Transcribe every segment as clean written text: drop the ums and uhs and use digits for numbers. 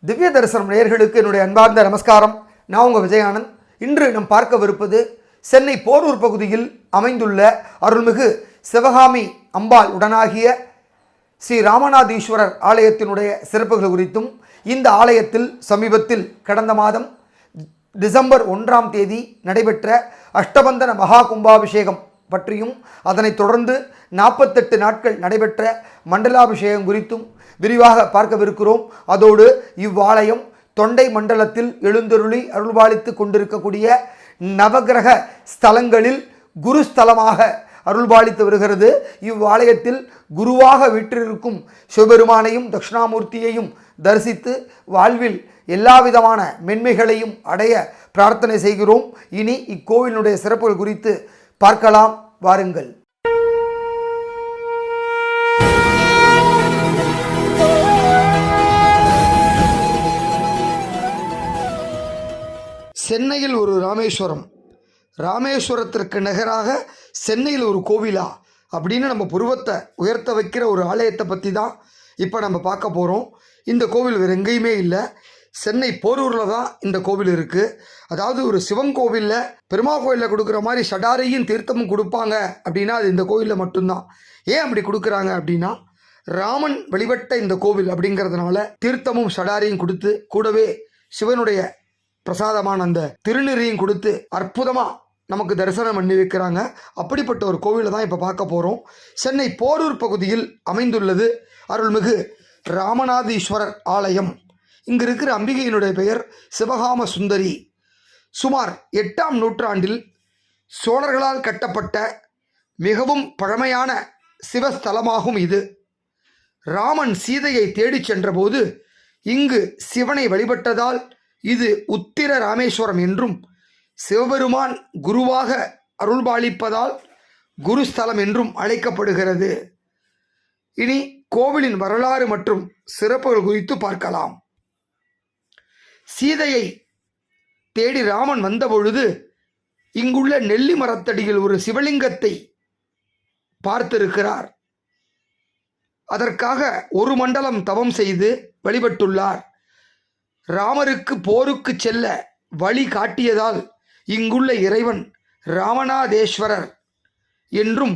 திவ்ய தரிசனம் நேயர்களுக்கு என்னுடைய அன்பார்ந்த நமஸ்காரம். நான் உங்கள் விஜயானந்த். இன்று நாம் பார்க்கவிருப்பது சென்னை போரூர் பகுதியில் அமைந்துள்ள அருள்மிகு சிவகாமி அம்பாள் உடனாகிய ஸ்ரீ ராமநாதீஸ்வரர் ஆலயத்தினுடைய சிறப்புகள் குறித்தும், இந்த ஆலயத்தில் சமீபத்தில் கடந்த மாதம் டிசம்பர் 1ஆம் தேதி நடைபெற்ற அஷ்டபந்தன மகா கும்பாபிஷேகம் பற்றியும், அதனைத் தொடர்ந்து 48 நாட்கள் நடைபெற்ற மண்டலாபிஷேகம் குறித்தும் விரிவாக பார்க்கவிருக்கிறோம். அதோடு இவ்வாலயம் தொண்டை மண்டலத்தில் எழுந்தருளி அருள்பாலித்து கொண்டிருக்கக்கூடிய நவகிரக ஸ்தலங்களில் குருஸ்தலமாக அருள்பாலித்து வருகிறது. இவ்வாலயத்தில் குருவாக வீற்றிருக்கும் சிவபெருமானையும் தட்சிணாமூர்த்தியையும் தரிசித்து வாழ்வில் எல்லாவிதமான மென்மைகளையும் அடைய பிரார்த்தனை செய்கிறோம். இனி இக்கோவிலுடைய சிறப்புகள் குறித்து பார்க்கலாம், வாருங்கள். சென்னையில் ஒரு ராமேஸ்வரம், ராமேஸ்வரத்திற்கு நிகராக சென்னையில் ஒரு கோவிலா அப்படின்னு நம்ம புருவத்தை உயர்த்த வைக்கிற ஒரு ஆலயத்தை பற்றி தான் இப்போ நம்ம பார்க்க போகிறோம். இந்த கோவில் வேறு எங்கேயுமே இல்லை, சென்னை போரூரில் தான் இந்த கோவில் இருக்குது. அதாவது ஒரு சிவன் கோவிலில் பெருமா கோயிலில் கொடுக்குற மாதிரி சடாரியும் தீர்த்தமும் கொடுப்பாங்க அப்படின்னா அது இந்த கோவிலில் மட்டும்தான். ஏன் அப்படி கொடுக்குறாங்க அப்படின்னா, ராமன் வழிபட்ட இந்த கோவில் அப்படிங்கிறதுனால தீர்த்தமும் சடாரியும் கொடுத்து, கூடவே சிவனுடைய பிரசாதமான அந்த திருநீரையும் கொடுத்து அற்புதமாக நமக்கு தரிசனம் பண்ணி வைக்கிறாங்க. அப்படிப்பட்ட ஒரு கோவிலை தான் இப்போ பார்க்க போகிறோம். சென்னை போரூர் பகுதியில் அமைந்துள்ளது அருள்மிகு ராமநாதீஸ்வரர் ஆலயம். இங்கு இருக்கிற அம்பிகையினுடைய பெயர் சிவகாம சுந்தரி. சுமார் 8ஆம் நூற்றாண்டில் சோழர்களால் கட்டப்பட்ட மிகவும் பழமையான சிவஸ்தலமாகும் இது. ராமன் சீதையை தேடிச் சென்றபோது இங்கு சிவனை வழிபட்டதால் இது உத்திர ராமேஸ்வரம் என்றும், சிவபெருமான் குருவாக அருள்பாலிப்பதால் குருஸ்தலம் என்றும் அழைக்கப்படுகிறது. இனி கோவிலின் வரலாறு மற்றும் சிறப்புகள் குறித்து பார்க்கலாம். சீதையை தேடி ராமன் வந்தபொழுது இங்குள்ள நெல்லி மரத்தடியில் ஒரு சிவலிங்கத்தை பார்த்திருக்கிறார். அதற்காக ஒரு மண்டலம் தவம் செய்து வழிபட்டுள்ளார். ராமருக்கு போருக்கு செல்ல வழி காட்டியதால் இங்குள்ள இறைவன் ராமநாதேஸ்வரர் என்றும்,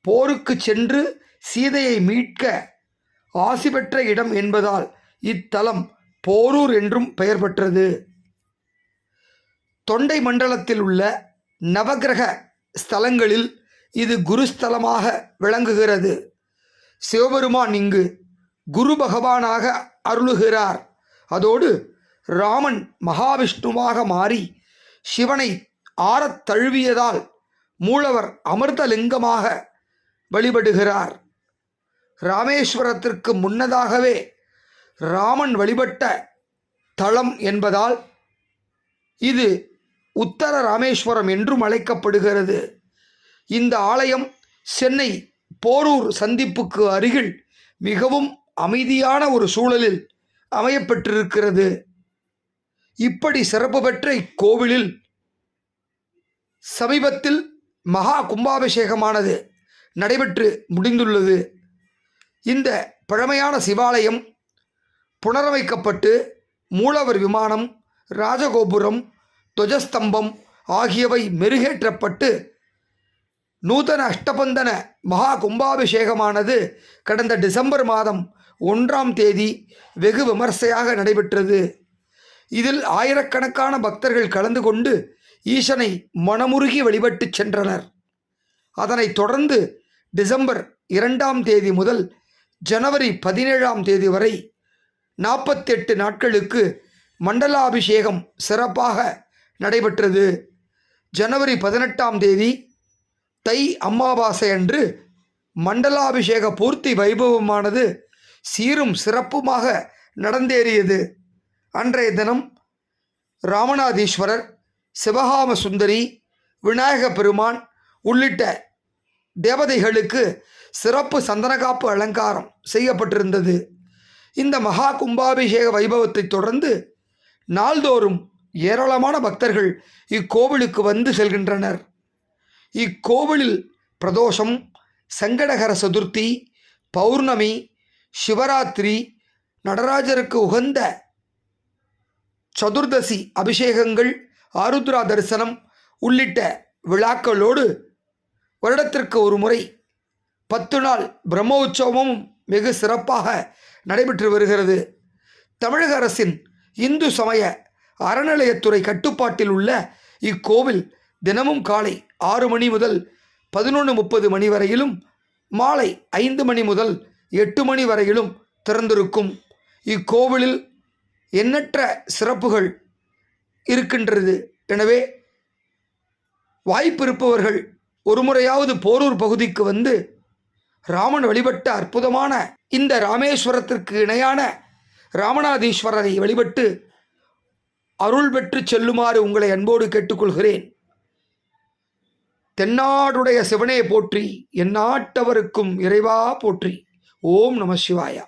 போருக்கு சென்று சீதையை மீட்க ஆசி பெற்ற இடம் என்பதால் இத்தலம் போரூர் என்றும் பெயர் பெற்றது. தொண்டை மண்டலத்தில் உள்ள நவகிரக ஸ்தலங்களில் இது குருஸ்தலமாக விளங்குகிறது. சிவபெருமான் இங்கு குரு பகவானாக அருளுகிறார். அதோடு ராமன் மகாவிஷ்ணுவாக மாறி சிவனை ஆறத் தழுவியதால் மூலவர் அமிர்தலிங்கமாக வழிபடுகிறார். ராமேஸ்வரத்திற்கு முன்னதாகவே ராமன் வழிபட்ட தலம் என்பதால் இது உத்தர ராமேஸ்வரம் என்றும் அழைக்கப்படுகிறது. இந்த ஆலயம் சென்னை போரூர் சந்திப்புக்கு அருகில் மிகவும் அமைதியான ஒரு சூழலில் அமையப்பெற்றிருக்கிறது. இப்படி சிறப்பு பெற்ற இக்கோவிலில் சமீபத்தில் மகா கும்பாபிஷேகமானது நடைபெற்று முடிந்துள்ளது. இந்த பழமையான சிவாலயம் புனரமைக்கப்பட்டு மூலவர் விமானம், ராஜகோபுரம், துவஜஸ்தம்பம் ஆகியவை மெருகேற்றப்பட்டு நூதன அஷ்டபந்தன மகா கும்பாபிஷேகமானது கடந்த டிசம்பர் மாதம் 1ஆம் தேதி வெகு விமர்சையாக நடைபெற்றது. இதில் ஆயிரக்கணக்கான பக்தர்கள் கலந்து கொண்டு ஈசனை மனமுருகி வழிபட்டு சென்றனர். அதனைத் தொடர்ந்து டிசம்பர் 2ஆம் தேதி முதல் ஜனவரி 17ஆம் தேதி வரை 48 நாட்களுக்கு மண்டலாபிஷேகம் சிறப்பாக நடைபெற்றது. ஜனவரி 18ஆம் தேதி தை அமாவாசை அன்று மண்டலாபிஷேக பூர்த்தி வைபவமானது சீரும் சிறப்புமாக நடந்தேறியது. அன்றைய தினம் ராமநாதீஸ்வரர், சிவகாம சுந்தரி, விநாயக பெருமான் உள்ளிட்ட தேவதைகளுக்கு சிறப்பு சந்தனக்காப்பு அலங்காரம் செய்யப்பட்டிருந்தது. இந்த மகா கும்பாபிஷேக வைபவத்தை தொடர்ந்து நாள்தோறும் ஏராளமான பக்தர்கள் இக்கோவிலுக்கு வந்து செல்கின்றனர். இக்கோவிலில் பிரதோஷம், சங்கடகர சதுர்த்தி, பௌர்ணமி, சிவராத்திரி, நடராஜருக்கு உகந்த சதுர்தசி அபிஷேகங்கள், ஆருத்ரா தரிசனம் உள்ளிட்ட விழாக்களோடு வருடத்திற்கு ஒரு முறை 10 நாள் பிரம்மோற்சவமும் வெகு சிறப்பாக நடைபெற்று வருகிறது. தமிழக அரசின் இந்து சமய அறநிலையத்துறை கட்டுப்பாட்டில் உள்ள இக்கோவில் தினமும் காலை 6 மணி முதல் 11:30 மணி வரையிலும், மாலை 5 மணி முதல் 8 மணி வரையிலும் திறந்திருக்கும். இக்கோவிலில் எண்ணற்ற சிறப்புகள் இருக்கின்றது. எனவே வாய்ப்பிருப்பவர்கள் ஒரு முறையாவது போரூர் பகுதிக்கு வந்து ராமன் வழிபட்ட அற்புதமான இந்த ராமேஸ்வரத்திற்கு இணையான ராமநாதீஸ்வரரை வழிபட்டு அருள் பெற்று செல்லுமாறு உங்களை அன்போடு கேட்டுக்கொள்கிறேன். தென்னாடுடைய சிவனே போற்றி, எந்நாட்டவருக்கும் இறைவா போற்றி. ஓம் நம சிவாயா.